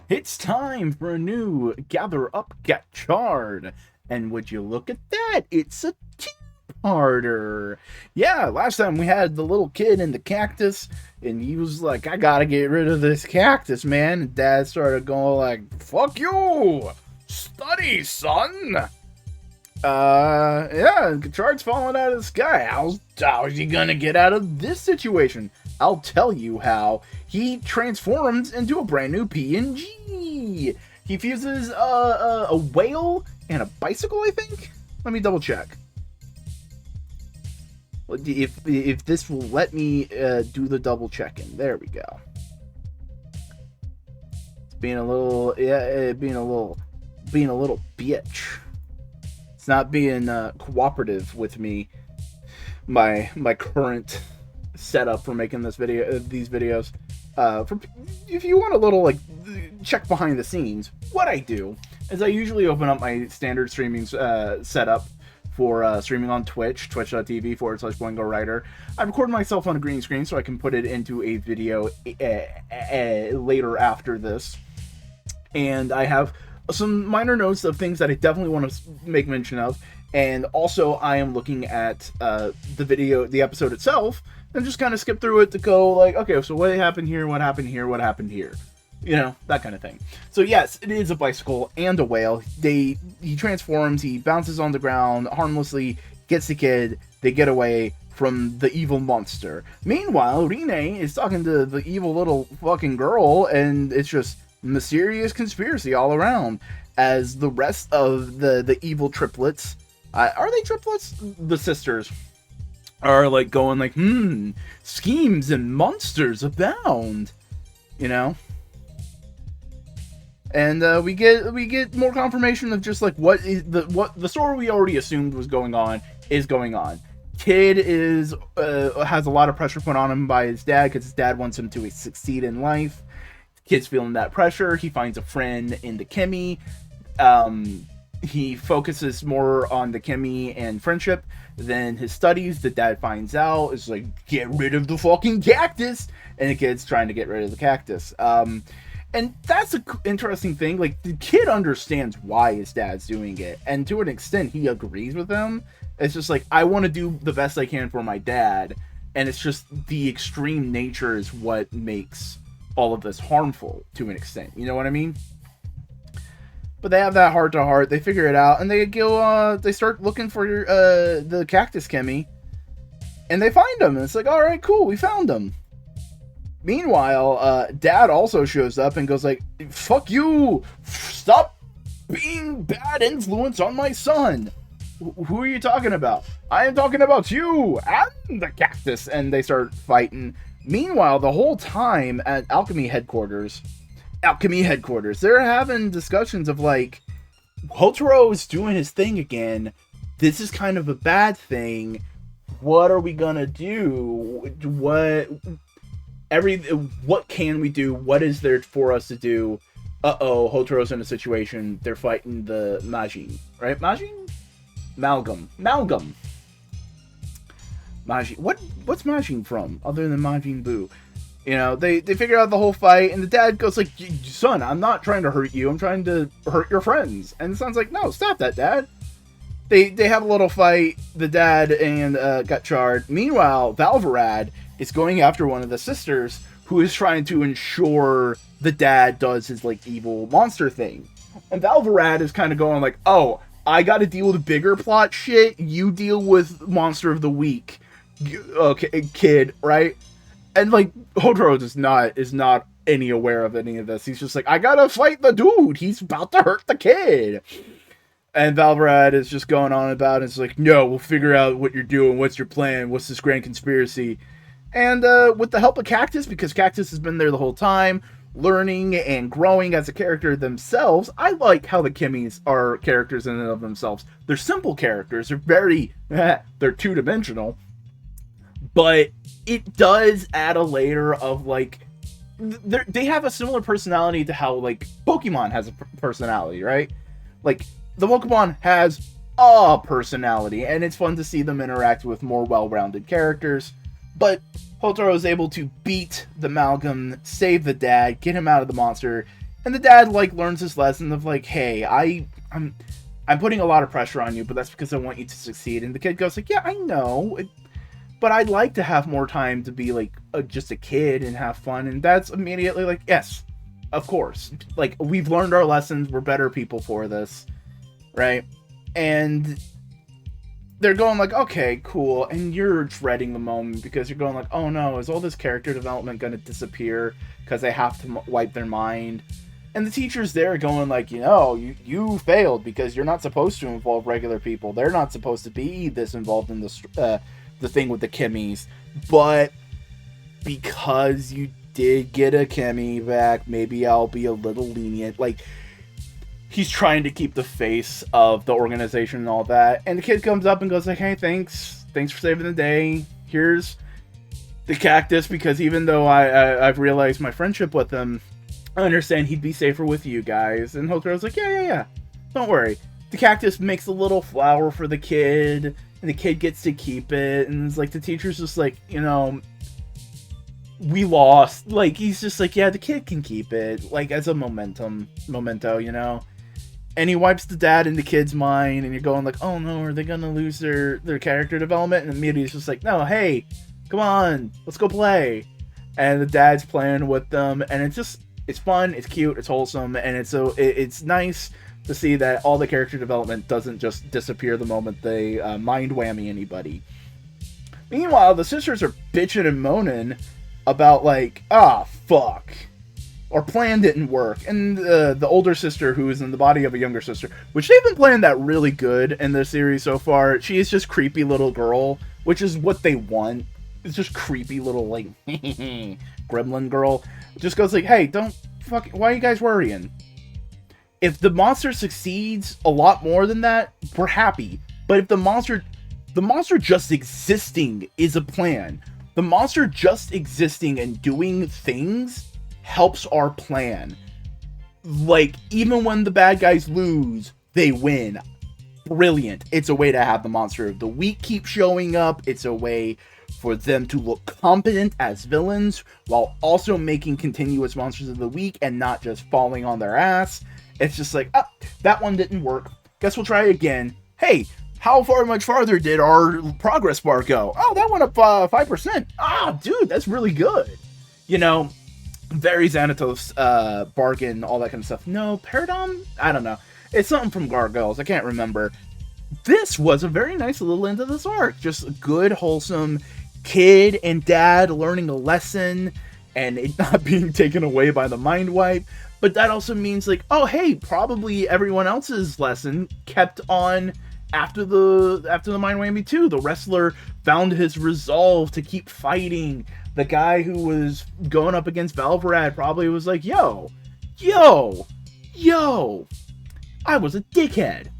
It's time for a new Gather Up Gotchard. And would you look at that? It's a two-parter. Yeah, last time we had the little kid in the cactus, and he was like, I gotta get rid of this cactus, man. And Dad started going like, fuck you! Study, son! Yeah, Gotchard's falling out of the sky. How's he gonna get out of this situation? I'll tell you how. He transforms into a brand new PNG. He fuses a whale and a bicycle, I think? Let me double check. If this will let me do the double checking. There we go. It's being a little, being a little bitch. It's not being cooperative with me. My current setup for making this video, these videos. If you want a little like check behind the scenes, what I do is I usually open up my standard streaming setup for streaming on Twitch, twitch.tv/Boingo. I record myself on a green screen so I can put it into a video later after this, and I have some minor notes of things that I definitely want to make mention of, and also I am looking at the episode itself, and just kind of skip through it to go like, okay, so what happened here, what happened here, what happened here, you know, that kind of thing. So yes, it is a bicycle and a whale. He transforms, he bounces on the ground harmlessly, gets the kid, they get away from the evil monster. Meanwhile, Rine is talking to the evil little fucking girl, and it's just mysterious conspiracy all around, as the rest of the evil triplets, are they triplets? The sisters are like going like, schemes and monsters abound, you know. And we get more confirmation of just like what the story we already assumed was going on is going on. Kid has a lot of pressure put on him by his dad because his dad wants him to succeed in life. Kid's feeling that pressure. He finds a friend in the Kimmy. He focuses more on the Kimmy and friendship than his studies. The dad finds out. It's like, get rid of the fucking cactus. And the kid's trying to get rid of the cactus. And that's an interesting thing. Like, the kid understands why his dad's doing it. And to an extent, he agrees with him. It's just like, I want to do the best I can for my dad. And it's just the extreme nature is what makes all of this harmful to an extent. You know what I mean? But they have that heart to heart. They figure it out, and they go. They start looking for the cactus Kimmy, and they find him. And it's like, all right, cool, we found him. Meanwhile, Dad also shows up and goes like, "Fuck you! Stop being bad influence on my son. Who are you talking about? I am talking about you and the cactus." And they start fighting. Meanwhile, the whole time at Alchemy headquarters, they're having discussions of like, Hotaro is doing his thing again. This is kind of a bad thing. What are we gonna do? What can we do? What is there for us to do? Hotaro's in a situation. They're fighting the Majin, right? Malgam. Majin. What's Majin from other than Majin Buu? You know, they figure out the whole fight, and the dad goes like, "Son, I'm not trying to hurt you. I'm trying to hurt your friends." And the son's like, "No, stop that, Dad." They have a little fight, the dad and Gotchard. Meanwhile, Valverad is going after one of the sisters, who is trying to ensure the dad does his like evil monster thing. And Valverad is kind of going like, "Oh, I got to deal with bigger plot shit. You deal with monster of the week, okay, kid, right?" And like, Hotaro is not any aware of any of this. He's just like, I gotta fight the dude. He's about to hurt the kid. And Valverad is just going on about it. It's like, no, we'll figure out what you're doing. What's your plan? What's this grand conspiracy? And with the help of Cactus, because Cactus has been there the whole time, learning and growing as a character themselves. I like how the Kimmys are characters in and of themselves. They're simple characters. They're very, they're two-dimensional. But it does add a layer of like, they have a similar personality to how like Pokemon has a personality, right? Like, the Pokemon has a personality, and it's fun to see them interact with more well-rounded characters. But Hotaro is able to beat the Amalgam, save the dad, get him out of the monster, And the dad, like, learns his lesson of, like, hey, I'm putting a lot of pressure on you, but that's because I want you to succeed. And the kid goes, like, yeah, I know, but I'd like to have more time to be, like, just a kid and have fun. And that's immediately like, yes, of course. Like, we've learned our lessons. We're better people for this, right? And they're going like, okay, cool. And you're dreading the moment because you're going like, oh no, is all this character development going to disappear because they have to wipe their mind? And the teacher's there going like, you failed because you're not supposed to involve regular people. They're not supposed to be this involved in the thing with the Kimmies. But because you did get a Kimmy back, maybe I'll be a little lenient. Like, he's trying to keep the face of the organization and all that. And the kid comes up and goes like, hey, thanks for saving the day. Here's the cactus, because even though I've realized my friendship with him, I understand he'd be safer with you guys. And Hotaro's like, yeah. Don't worry. The cactus makes a little flower for the kid, and the kid gets to keep it. And it's like, the teacher's just like, we lost. Like, he's just like, yeah, the kid can keep it. Like, as a memento, And he wipes the dad in the kid's mind, and you're going like, oh no, are they gonna lose their character development? And immediately he's just like, no, hey, come on, let's go play. And the dad's playing with them, and it's fun, it's cute, it's wholesome, and it's nice to see that all the character development doesn't just disappear the moment they mind whammy anybody. Meanwhile, the sisters are bitching and moaning about like, fuck, our plan didn't work. And the older sister, who is in the body of a younger sister, which they've been playing that really good in the series so far, she is just creepy little girl, which is what they want. It's just creepy little, like, gremlin girl. Just goes like, hey, why are you guys worrying? If the monster succeeds a lot more than that, we're happy. But if the monster just existing is a plan, the monster just existing and doing things helps our plan. Like, even when the bad guys lose, they win. Brilliant. It's a way to have the monster of the week keep showing up. It's a way for them to look competent as villains while also making continuous monsters of the week and not just falling on their ass. It's just like, that one didn't work. Guess we'll try again. Hey, how much farther did our progress bar go? Oh, that went up 5%. Dude, that's really good. Very Xanatos, bargain, all that kind of stuff. No, Paradom? I don't know. It's something from Gargoyles. I can't remember. This was a very nice little end of this arc. Just a good, wholesome kid and dad learning a lesson and it not being taken away by the mind wipe. But that also means like, oh hey, probably everyone else's lesson kept on after the mind whammy too. The wrestler found his resolve to keep fighting. The guy who was going up against Valvarad probably was like, yo, I was a dickhead.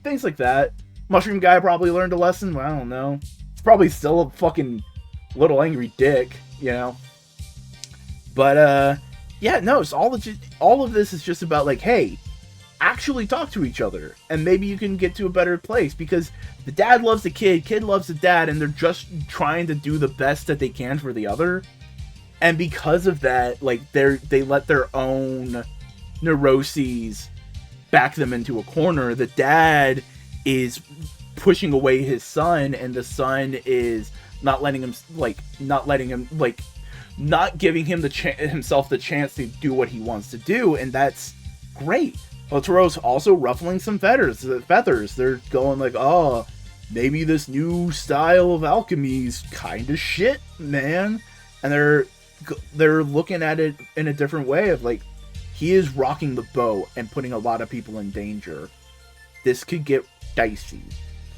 Things like that. Mushroom guy probably learned a lesson. Well, I don't know. He's probably still a fucking little angry dick, But, so all of this is just about like, hey, actually talk to each other. And maybe you can get to a better place. Because the dad loves the kid loves the dad, and they're just trying to do the best that they can for the other. And because of that, like, they let their own neuroses back them into a corner. The dad is pushing away his son, and the son is not giving him himself the chance to do what he wants to do, and that's great. Otaro's also ruffling some feathers. They're going like, oh, maybe this new style of alchemy is kind of shit, man. And they're looking at it in a different way of like, he is rocking the boat and putting a lot of people in danger. This could get dicey.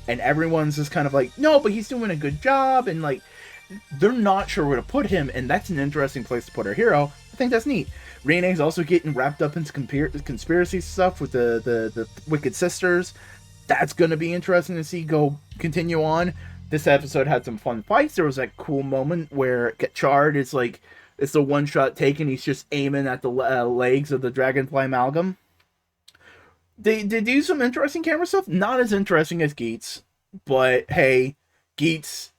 And everyone's just kind of like, no, but he's doing a good job. And like, they're not sure where to put him. And that's an interesting place to put our hero. I think that's neat. Rene's also getting wrapped up into conspiracy stuff with the Wicked Sisters. That's going to be interesting to see continue on. This episode had some fun fights. There was that cool moment where Gotchard is like, it's the one-shot take, and he's just aiming at the legs of the Dragonfly Amalgam. They do some interesting camera stuff. Not as interesting as Geats, but hey, Geats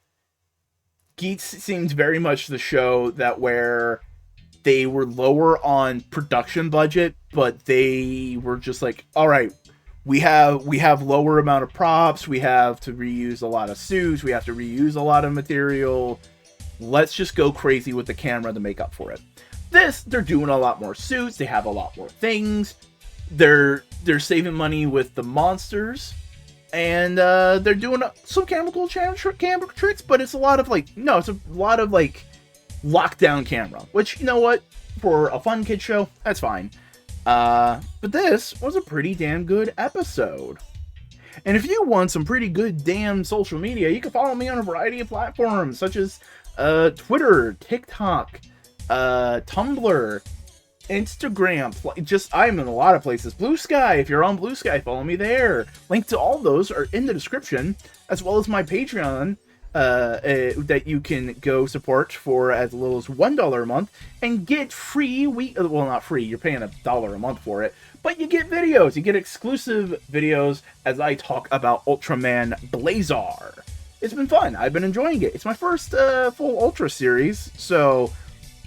seems very much the show that where they were lower on production budget, but they were just like, all right, we have lower amount of props, we have to reuse a lot of suits, we have to reuse a lot of material. Let's just go crazy with the camera to make up for it. This, they're doing a lot more suits, they have a lot more things, they're saving money with the monsters, and they're doing some camera tricks, but it's a lot of like, no, it's a lot of like lockdown camera, which, you know what, for a fun kid show, that's fine. But this was a pretty damn good episode. And if you want some pretty good damn social media, you can follow me on a variety of platforms, such as Twitter, TikTok, Tumblr, Instagram. I'm in a lot of places. Blue Sky, if you're on Blue Sky, follow me there. Link to all those are in the description, as well as my Patreon, that you can go support for as little as $1 a month and get free well, not free, you're paying $1 a month for it, but you get videos, you get exclusive videos as I talk about Ultraman Blazar. It's been fun, I've been enjoying it. It's my first full Ultra series, so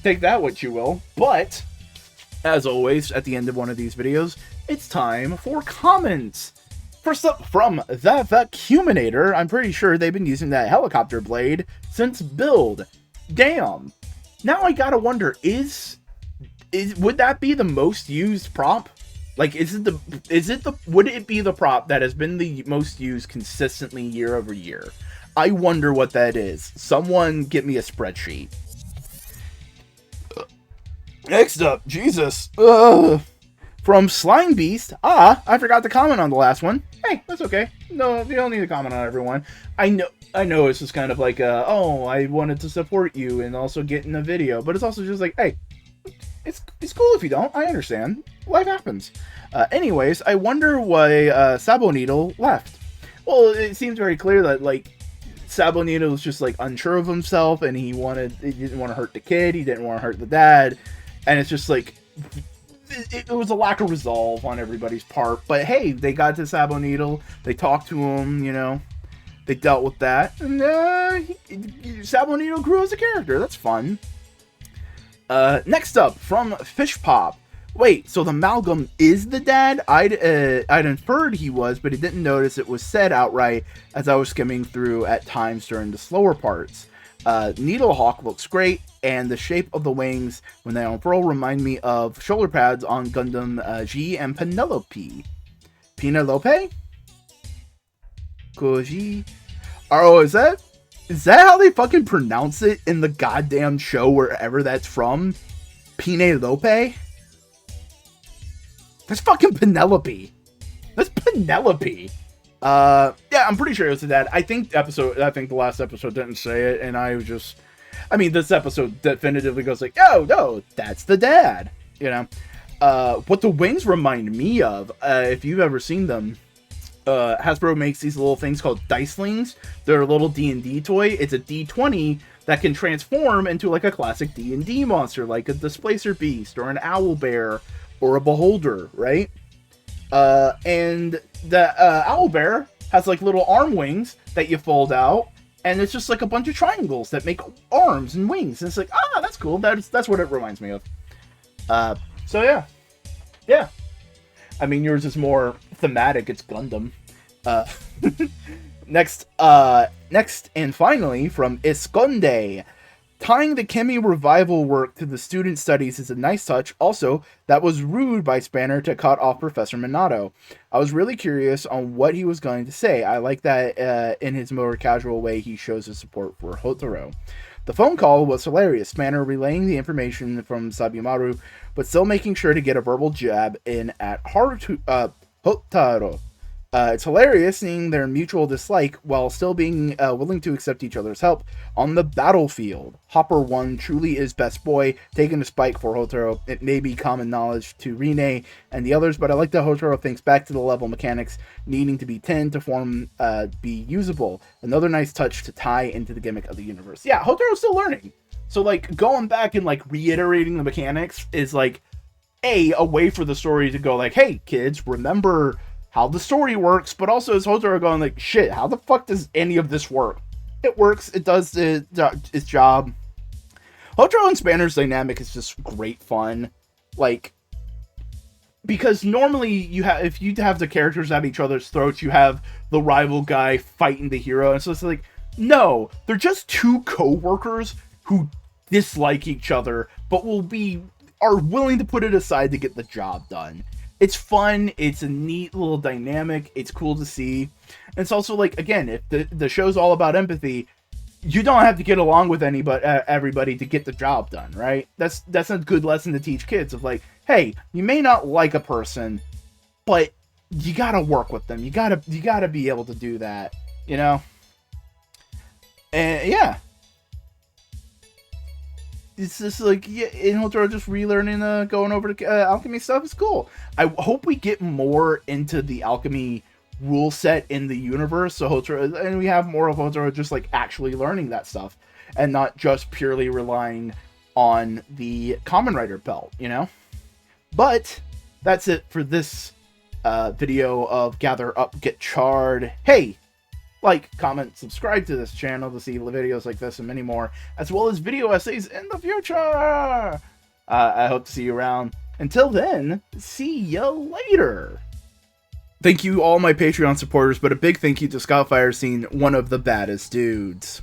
take that what you will. But as always, at the end of one of these videos, it's time for comments. First up, from the Vacuuminator, I'm pretty sure they've been using that helicopter blade since build. Damn. Now I gotta wonder, would that be the most used prop? Like, would it be the prop that has been the most used consistently year over year? I wonder what that is. Someone get me a spreadsheet. Next up, Jesus. From Slime Beast. I forgot to comment on the last one. Hey, that's okay. No, you don't need to comment on everyone. I know it's just kind of like, oh, I wanted to support you and also get in a video. But it's also just like, hey, it's cool if you don't. I understand. Life happens. Anyways, I wonder why Sabo Needle left. Well, it seems very clear that, like, Sabo Needle was just, like, unsure of himself, and he didn't want to hurt the kid, he didn't want to hurt the dad, and it's just, like, it was a lack of resolve on everybody's part. But hey, they got to Sabo Needle, they talked to him, you know, they dealt with that, and Sabo Needle grew as a character. That's fun. Next up, from Fish Pop. Wait, so the Amalgam is the dad? I'd inferred he was, but I didn't notice it was said outright as I was skimming through at times during the slower parts. Needlehawk looks great, and the shape of the wings when they unfurl remind me of shoulder pads on Gundam G and Penelope. Penelope? Koji? Oh, is that how they fucking pronounce it in the goddamn show, wherever that's from? Penelope? That's fucking Penelope. That's Penelope. Yeah, I'm pretty sure it was the dad. I think the last episode didn't say it, and this episode definitively goes like, oh, no, that's the dad. You know? What the wings remind me of, if you've ever seen them, Hasbro makes these little things called Dicelings. They're a little D&D toy. It's a D20 that can transform into like a classic D&D monster, like a Displacer Beast, or an Owlbear, or a Beholder, right? And the Owlbear has like little arm wings that you fold out, and it's just like a bunch of triangles that make arms and wings. And it's like, that's cool. That's what it reminds me of. So yeah. I mean, yours is more thematic. It's Gundam. Next and finally, from Esconde. Tying the Chemi revival work to the student studies is a nice touch. Also, that was rude by Spanner to cut off Professor Minato. I was really curious on what he was going to say. I like that in his more casual way he shows his support for Hotaro. The phone call was hilarious. Spanner relaying the information from Sabimaru, but still making sure to get a verbal jab in at Hotaro. It's hilarious seeing their mutual dislike while still being willing to accept each other's help on the battlefield. Hopper 1 truly is best boy, taking a spike for Hotaro. It may be common knowledge to Rine and the others, but I like that Hotaro thinks back to the level mechanics needing to be 10 to form be usable. Another nice touch to tie into the gimmick of the universe. Yeah, Hotaro's still learning. So, like, going back and, like, reiterating the mechanics is, like, a way for the story to go, like, hey, kids, remember how the story works, but also is Hotaro going like, shit, how the fuck does any of this work? It works, it does its job. Hotaro and Spanner's dynamic is just great fun. Like, because normally if you have the characters at each other's throats, you have the rival guy fighting the hero, and so it's like, no, they're just two co-workers who dislike each other, but are willing to put it aside to get the job done. It's fun, it's a neat little dynamic, it's cool to see. And it's also like, again, if the show's all about empathy, you don't have to get along with everybody to get the job done, right? That's a good lesson to teach kids of like, hey, you may not like a person, but you gotta work with them. You gotta be able to do that, you know? And yeah. It's just like, yeah, in Hotaro just relearning, going over to alchemy stuff is cool. I hope we get more into the alchemy rule set in the universe, so Hotaro, and we have more of Hotaro just like actually learning that stuff, and not just purely relying on the Kamen Rider belt, you know? But that's it for this video of Gather Up, Get Charred. Hey! Like, comment, subscribe to this channel to see videos like this and many more, as well as video essays in the future! I hope to see you around. Until then, see ya later! Thank you all my Patreon supporters, but a big thank you to Scott Firestein, one of the baddest dudes.